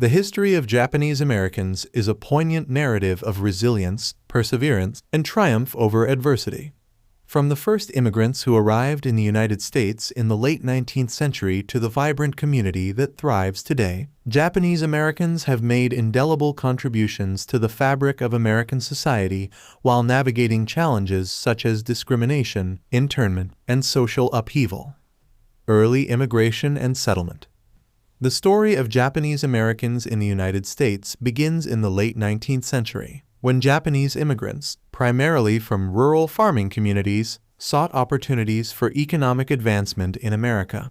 The history of Japanese Americans is a poignant narrative of resilience, perseverance, and triumph over adversity. From the first immigrants who arrived in the United States in the late 19th century to the vibrant community that thrives today, Japanese Americans have made indelible contributions to the fabric of American society while navigating challenges such as discrimination, internment, and social upheaval. Early immigration and settlement. The story of Japanese Americans in the United States begins in the late 19th century, when Japanese immigrants, primarily from rural farming communities, sought opportunities for economic advancement in America.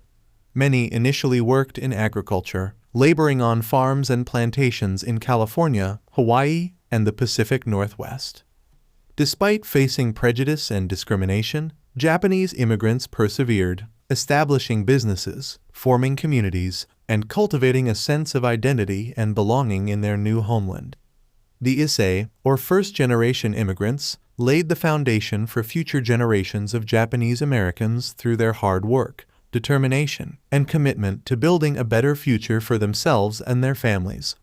Many initially worked in agriculture, laboring on farms and plantations in California, Hawaii, and the Pacific Northwest. Despite facing prejudice and discrimination, Japanese immigrants persevered, establishing businesses, forming communities, and cultivating a sense of identity and belonging in their new homeland. The Issei, or first-generation immigrants, laid the foundation for future generations of Japanese Americans through their hard work, determination, and commitment to building a better future for themselves and their families.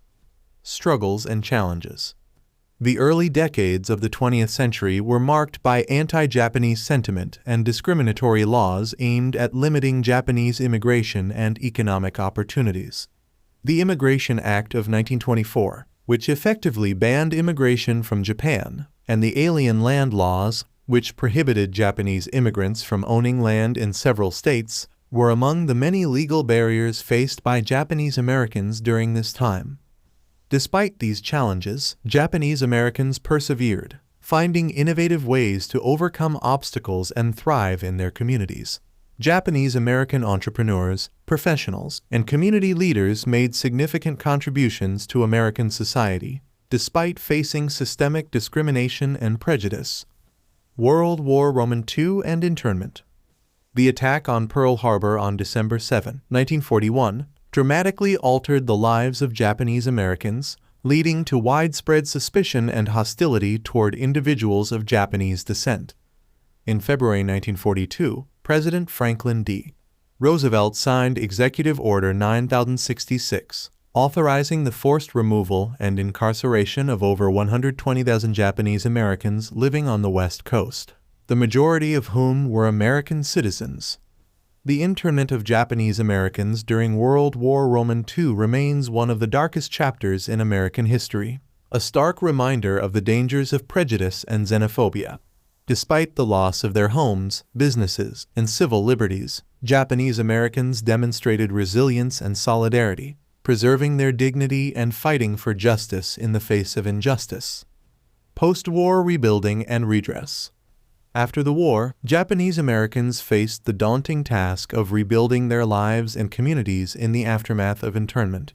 Struggles and challenges. The early decades of the 20th century were marked by anti-Japanese sentiment and discriminatory laws aimed at limiting Japanese immigration and economic opportunities. The Immigration Act of 1924, which effectively banned immigration from Japan, and the Alien Land Laws, which prohibited Japanese immigrants from owning land in several states, were among the many legal barriers faced by Japanese Americans during this time. Despite these challenges, Japanese Americans persevered, finding innovative ways to overcome obstacles and thrive in their communities. Japanese American entrepreneurs, professionals, and community leaders made significant contributions to American society, despite facing systemic discrimination and prejudice. World War II and internment. The attack on Pearl Harbor on December 7, 1941, dramatically altered the lives of Japanese Americans, leading to widespread suspicion and hostility toward individuals of Japanese descent. In February 1942, President Franklin D. Roosevelt signed Executive Order 9066, authorizing the forced removal and incarceration of over 120,000 Japanese Americans living on the West Coast, the majority of whom were American citizens. The internment of Japanese Americans during World War II remains one of the darkest chapters in American history, a stark reminder of the dangers of prejudice and xenophobia. Despite the loss of their homes, businesses, and civil liberties, Japanese Americans demonstrated resilience and solidarity, preserving their dignity and fighting for justice in the face of injustice. Post-war rebuilding and redress. After the war, Japanese Americans faced the daunting task of rebuilding their lives and communities in the aftermath of internment.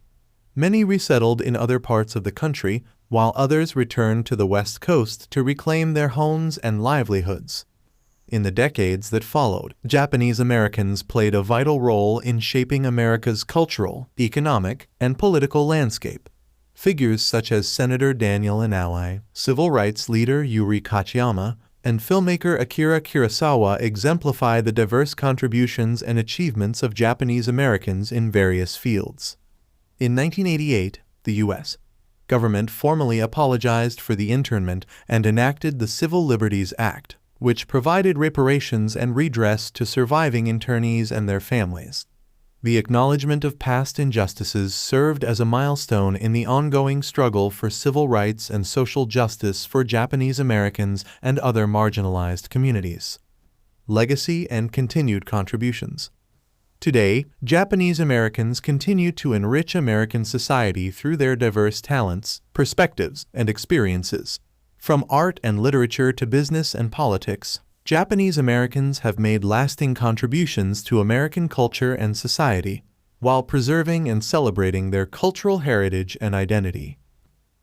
Many resettled in other parts of the country, while others returned to the West Coast to reclaim their homes and livelihoods. In the decades that followed, Japanese Americans played a vital role in shaping America's cultural, economic, and political landscape. Figures such as Senator Daniel Inouye, civil rights leader Yuri Kochiyama, and filmmaker Akira Kurosawa exemplify the diverse contributions and achievements of Japanese Americans in various fields. In 1988, the U.S. government formally apologized for the internment and enacted the Civil Liberties Act, which provided reparations and redress to surviving internees and their families. The acknowledgement of past injustices served as a milestone in the ongoing struggle for civil rights and social justice for Japanese Americans and other marginalized communities. Legacy and continued contributions. Today, Japanese Americans continue to enrich American society through their diverse talents, perspectives, and experiences. From art and literature to business and politics, Japanese Americans have made lasting contributions to American culture and society, while preserving and celebrating their cultural heritage and identity.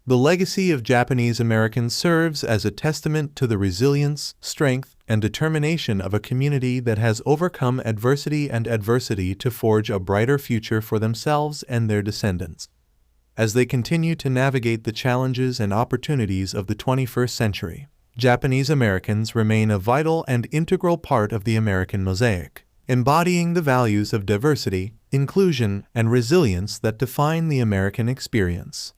The legacy of Japanese Americans serves as a testament to the resilience, strength, and determination of a community that has overcome adversity to forge a brighter future for themselves and their descendants. As they continue to navigate the challenges and opportunities of the 21st century, Japanese Americans remain a vital and integral part of the American mosaic, embodying the values of diversity, inclusion, and resilience that define the American experience.